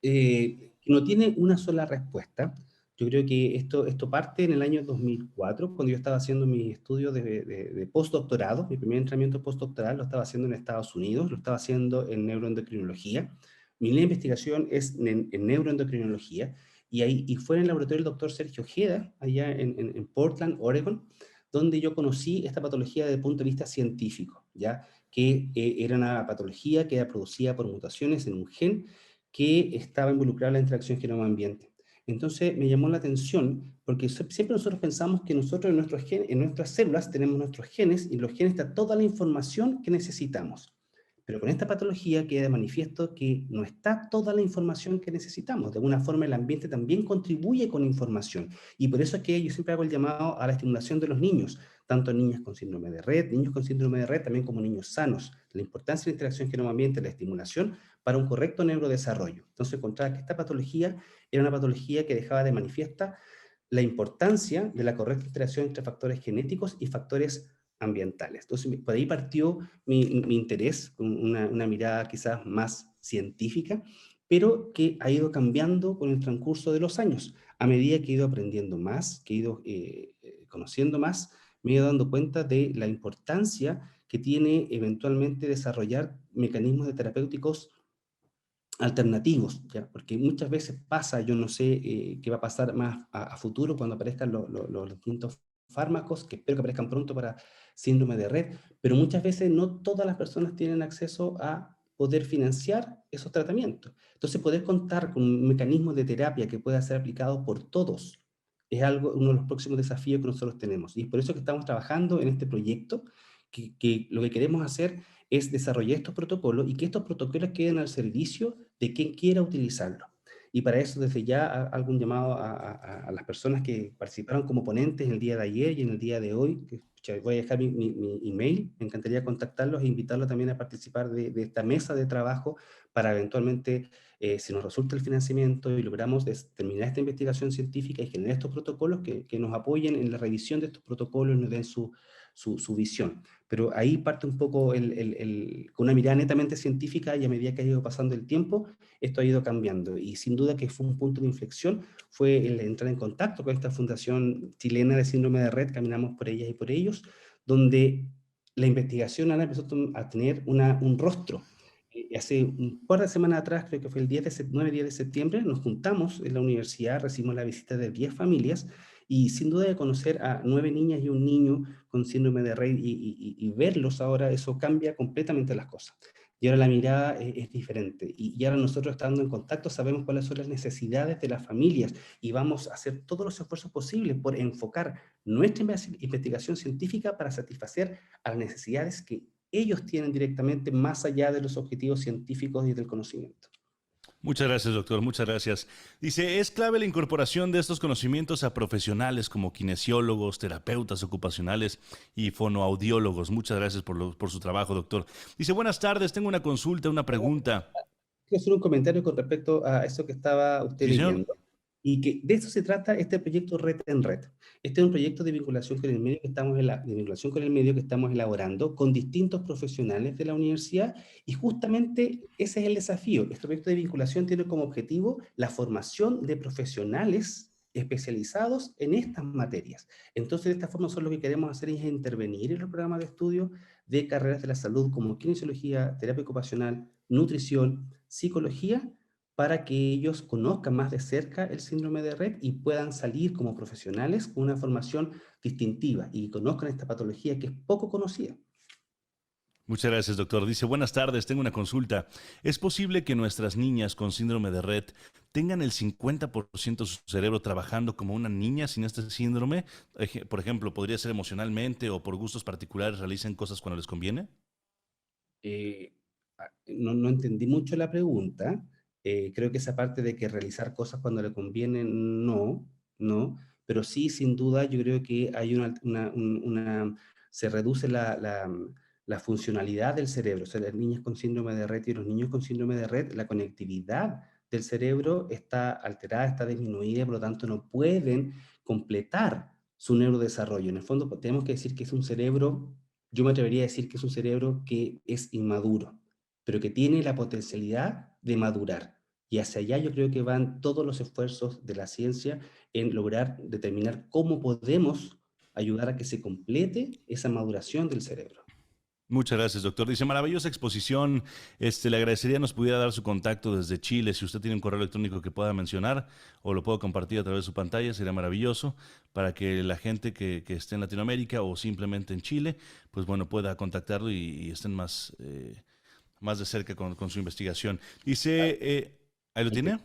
que no tiene una sola respuesta. Yo creo que esto parte en el año 2004, cuando yo estaba haciendo mi estudio de postdoctorado. Mi primer entrenamiento postdoctoral lo estaba haciendo en Estados Unidos, lo estaba haciendo en neuroendocrinología. Mi línea de investigación es en neuroendocrinología, y fue en el laboratorio del doctor Sergio Ojeda, allá en Portland, Oregon, donde yo conocí esta patología desde el punto de vista científico, ¿ya? Que era una patología que era producida por mutaciones en un gen que estaba involucrada en la interacción genoma-ambiente. Entonces me llamó la atención, porque siempre nosotros pensamos que nosotros en nuestras células tenemos nuestros genes, y en los genes está toda la información que necesitamos. Pero con esta patología queda de manifiesto que no está toda la información que necesitamos. De alguna forma el ambiente también contribuye con información, y por eso es que yo siempre hago el llamado a la estimulación de los niños, tanto niños con síndrome de Rett, niños con síndrome de Rett, también como niños sanos. La importancia de la interacción genoma-ambiente, la estimulación para un correcto neurodesarrollo. Entonces encontraba que esta patología era una patología que dejaba de manifiesta la importancia de la correcta interacción entre factores genéticos y factores ambientales. Entonces, por ahí partió mi interés, con una mirada quizás más científica, pero que ha ido cambiando con el transcurso de los años. A medida que he ido aprendiendo más, que he ido conociendo más, me he ido dando cuenta de la importancia que tiene eventualmente desarrollar mecanismos de terapéuticos alternativos, ¿ya? Porque muchas veces pasa, yo no sé qué va a pasar más a futuro cuando aparezcan los distintos fármacos, que espero que aparezcan pronto para síndrome de Rett, pero muchas veces no todas las personas tienen acceso a poder financiar esos tratamientos. Entonces, poder contar con un mecanismo de terapia que pueda ser aplicado por todos es uno de los próximos desafíos que nosotros tenemos. Y es por eso que estamos trabajando en este proyecto, que lo que queremos hacer es desarrollar estos protocolos, y que estos protocolos queden al servicio de quien quiera utilizarlo. Y para eso, desde ya, algún llamado a las personas que participaron como ponentes en el día de ayer y en el día de hoy, que, pucha, voy a dejar mi email, me encantaría contactarlos e invitarlos también a participar de esta mesa de trabajo para eventualmente, si nos resulta el financiamiento y logramos terminar esta investigación científica y generar estos protocolos, que nos apoyen en la revisión de estos protocolos y nos den su visión. Pero ahí parte un poco con una mirada netamente científica, y a medida que ha ido pasando el tiempo, esto ha ido cambiando. Y sin duda que fue un punto de inflexión, fue el entrar en contacto con esta Fundación Chilena de Síndrome de Rett, Caminamos por ellas y por ellos, donde la investigación ahora empezó a tener un rostro. Hace un par de semanas atrás, creo que fue el 9-10 de septiembre, nos juntamos en la universidad, recibimos la visita de 10 familias, y sin duda de conocer a 9 niñas y un niño con síndrome de Rett y verlos ahora, eso cambia completamente las cosas. Y ahora la mirada es diferente. Y ahora nosotros, estando en contacto, sabemos cuáles son las necesidades de las familias, y vamos a hacer todos los esfuerzos posibles por enfocar nuestra investigación científica para satisfacer a las necesidades que ellos tienen directamente, más allá de los objetivos científicos y del conocimiento. Muchas gracias, doctor. Muchas gracias. Dice, es clave la incorporación de estos conocimientos a profesionales como kinesiólogos, terapeutas ocupacionales y fonoaudiólogos. Muchas gracias por su trabajo, doctor. Dice, buenas tardes, tengo una consulta, una pregunta. Quiero hacer un comentario con respecto a eso que estaba usted Sí, señor. leyendo. Y que de eso se trata este proyecto Red en Red. Este es un proyecto de vinculación con el medio que estamos elaborando con distintos profesionales de la universidad, y justamente ese es el desafío. Este proyecto de vinculación tiene como objetivo la formación de profesionales especializados en estas materias. Entonces, de esta forma, lo que queremos hacer es intervenir en los programas de estudio de carreras de la salud como kinesiología, terapia ocupacional, nutrición, psicología, para que ellos conozcan más de cerca el síndrome de Rett y puedan salir como profesionales con una formación distintiva y conozcan esta patología que es poco conocida. Muchas gracias, doctor. Dice, buenas tardes, tengo una consulta. ¿Es posible que nuestras niñas con síndrome de Rett tengan el 50% de su cerebro trabajando como una niña sin este síndrome? Por ejemplo, ¿podría ser emocionalmente o por gustos particulares realicen cosas cuando les conviene? No entendí mucho la pregunta. Creo que esa parte de que realizar cosas cuando le conviene, no, no, pero sí, sin duda, yo creo que hay se reduce la funcionalidad del cerebro. O sea, las niñas con síndrome de Rett y los niños con síndrome de Rett, la conectividad del cerebro está alterada, está disminuida, por lo tanto no pueden completar su neurodesarrollo. En el fondo, tenemos que decir que es un cerebro, yo me atrevería a decir que es un cerebro que es inmaduro, pero que tiene la potencialidad de madurar. Y hacia allá yo creo que van todos los esfuerzos de la ciencia en lograr determinar cómo podemos ayudar a que se complete esa maduración del cerebro. Muchas gracias, doctor. Dice, maravillosa exposición. Le agradecería nos pudiera dar su contacto desde Chile. Si usted tiene un correo electrónico que pueda mencionar o lo puedo compartir a través de su pantalla, sería maravilloso para que la gente que esté en Latinoamérica o simplemente en Chile, pues bueno, pueda contactarlo y estén más de cerca con su investigación. Dice, ¿ahí lo Ahí te- tiene?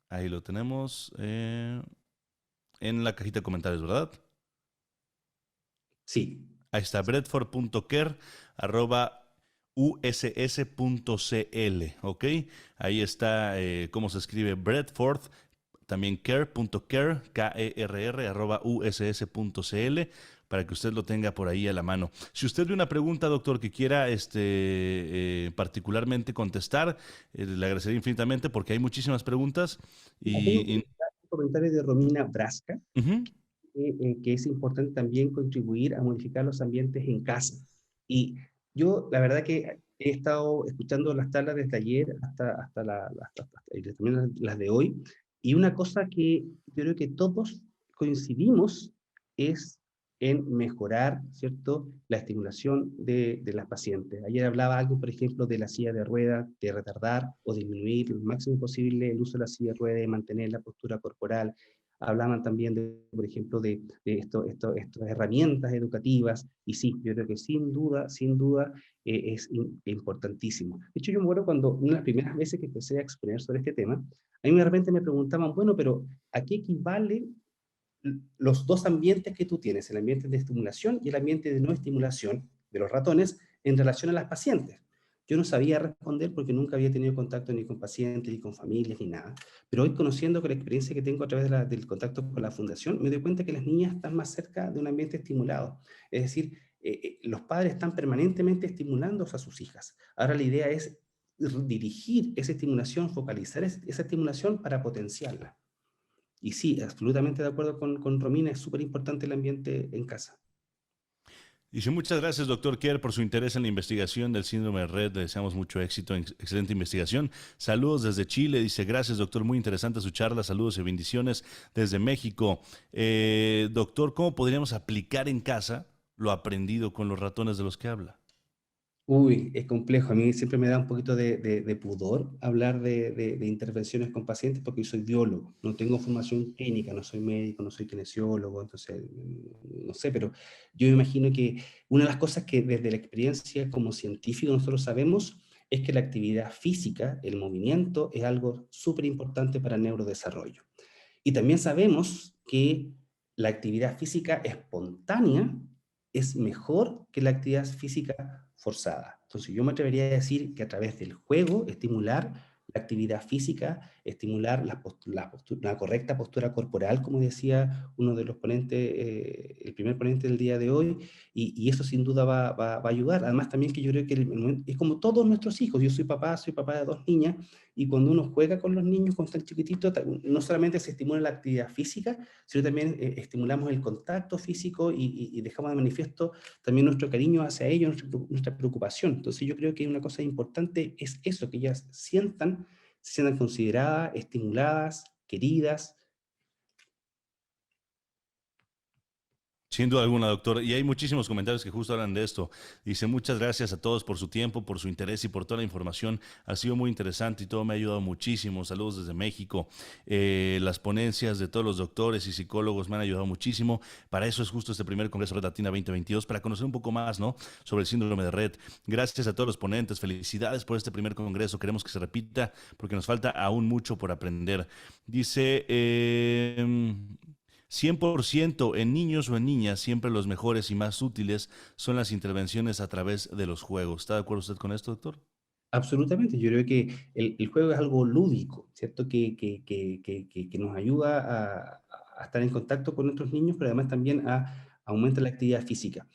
Ahí lo tenemos en la cajita de comentarios, ¿verdad? Sí, Ahí está, bredford.care@uss.cl, ¿ok? Ahí está cómo se escribe Bredford, también care.care, K-E-R-R, @uss.cl, para que usted lo tenga por ahí a la mano. Si usted ve una pregunta, doctor, que quiera particularmente contestar, le agradecería infinitamente porque hay muchísimas preguntas tengo y un comentario de Romina Brasca, ujú. que es importante también contribuir a modificar los ambientes en casa. Y yo, la verdad que he estado escuchando las charlas desde ayer y también las de hoy, y una cosa que yo creo que todos coincidimos es en mejorar, ¿cierto?, la estimulación de las pacientes. Ayer hablaba algo, por ejemplo, de la silla de ruedas, de retardar o disminuir lo máximo posible el uso de la silla de ruedas, de mantener la postura corporal. Hablaban también, por ejemplo, de estas herramientas educativas, y sí, yo creo que sin duda, importantísimo. De hecho, yo me acuerdo cuando una de las primeras veces que empecé a exponer sobre este tema, a mí de repente me preguntaban, bueno, pero ¿a qué equivalen los dos ambientes que tú tienes, el ambiente de estimulación y el ambiente de no estimulación de los ratones en relación a las pacientes? Yo no sabía responder porque nunca había tenido contacto ni con pacientes, ni con familias, ni nada. Pero hoy, conociendo con la experiencia que tengo a través del contacto con la fundación, me doy cuenta que las niñas están más cerca de un ambiente estimulado. Es decir, los padres están permanentemente estimulando a sus hijas. Ahora la idea es dirigir esa estimulación, focalizar esa estimulación para potenciarla. Y sí, absolutamente de acuerdo con Romina, es súper importante el ambiente en casa. Dice, muchas gracias, doctor Kerr, por su interés en la investigación del síndrome de Rett. Le deseamos mucho éxito en excelente investigación. Saludos desde Chile. Dice, gracias, doctor. Muy interesante su charla. Saludos y bendiciones desde México. Doctor, ¿cómo podríamos aplicar en casa lo aprendido con los ratones de los que habla? Uy, es complejo. A mí siempre me da un poquito de pudor hablar de intervenciones con pacientes porque yo soy biólogo, no tengo formación clínica, no soy médico, no soy kinesiólogo, entonces, no sé, pero yo me imagino que una de las cosas que desde la experiencia como científico nosotros sabemos es que la actividad física, el movimiento, es algo súper importante para el neurodesarrollo. Y también sabemos que la actividad física espontánea es mejor que la actividad física forzada. Entonces yo me atrevería a decir que a través del juego estimular la actividad física, estimular la correcta postura corporal, como decía uno de los ponentes, el primer ponente del día de hoy, y eso sin duda va a ayudar. Además también que yo creo que es como todos nuestros hijos, yo soy papá de dos niñas, y cuando uno juega con los niños cuando están chiquititos, no solamente se estimula la actividad física, sino también estimulamos el contacto físico y dejamos de manifiesto también nuestro cariño hacia ellos, nuestra preocupación. Entonces yo creo que una cosa importante es eso, que ellas se sientan consideradas, estimuladas, queridas. Sin duda alguna, doctor. Y hay muchísimos comentarios que justo hablan de esto. Dice, muchas gracias a todos por su tiempo, por su interés y por toda la información. Ha sido muy interesante y todo me ha ayudado muchísimo. Saludos desde México. Las ponencias de todos los doctores y psicólogos me han ayudado muchísimo. Para eso es justo este primer Congreso Red Latina 2022, para conocer un poco más, ¿no?, sobre el síndrome de Rett. Gracias a todos los ponentes. Felicidades por este primer Congreso. Queremos que se repita porque nos falta aún mucho por aprender. Dice... 100% en niños o en niñas, siempre los mejores y más útiles son las intervenciones a través de los juegos. ¿Está de acuerdo usted con esto, doctor? Absolutamente, yo creo que el juego es algo lúdico, ¿cierto? Que nos ayuda a estar en contacto con nuestros niños, pero además también aumenta la actividad física.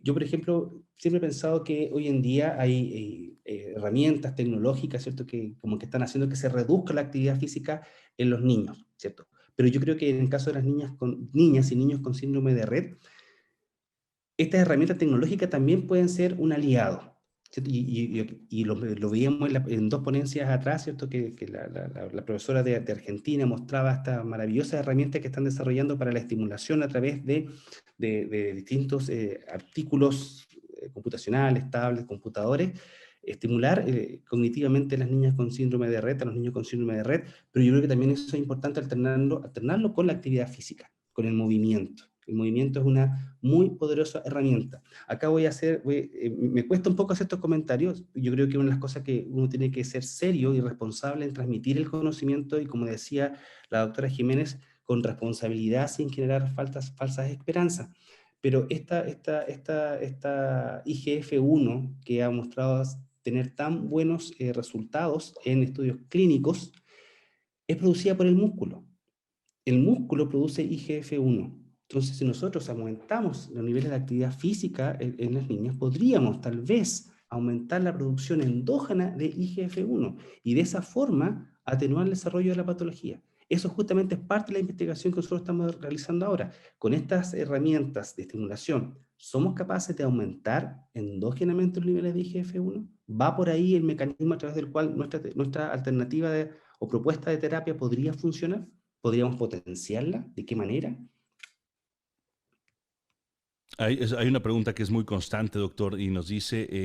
Yo, por ejemplo, siempre he pensado que hoy en día hay herramientas tecnológicas, ¿cierto? Que como que están haciendo que se reduzca la actividad física en los niños, ¿cierto? Pero yo creo que en el caso de las niñas y niños con síndrome de Rett, estas herramientas tecnológicas también pueden ser un aliado, ¿cierto? Y lo veíamos en dos ponencias atrás, ¿cierto? Que la profesora de Argentina mostraba estas maravillosas herramientas que están desarrollando para la estimulación a través de distintos artículos computacionales, tablets, computadores, estimular cognitivamente a las niñas con síndrome de Rett, a los niños con síndrome de Rett, pero yo creo que también eso es importante alternarlo con la actividad física, con el movimiento. El movimiento es una muy poderosa herramienta. Acá me cuesta un poco hacer estos comentarios. Yo creo que una de las cosas que uno tiene que ser serio y responsable en transmitir el conocimiento y, como decía la doctora Jiménez, con responsabilidad sin generar falsas esperanzas. Pero esta IGF-1 que ha mostrado tener tan buenos resultados en estudios clínicos es producida por el músculo. El músculo produce IGF-1. Entonces, si nosotros aumentamos los niveles de actividad física en las niñas, podríamos tal vez aumentar la producción endógena de IGF-1 y de esa forma atenuar el desarrollo de la patología. Eso justamente es parte de la investigación que nosotros estamos realizando ahora. Con estas herramientas de estimulación, ¿somos capaces de aumentar endógenamente los niveles de IGF-1? ¿Va por ahí el mecanismo a través del cual nuestra alternativa o propuesta de terapia podría funcionar? ¿Podríamos potenciarla? ¿De qué manera? Hay una pregunta que es muy constante, doctor, y nos dice,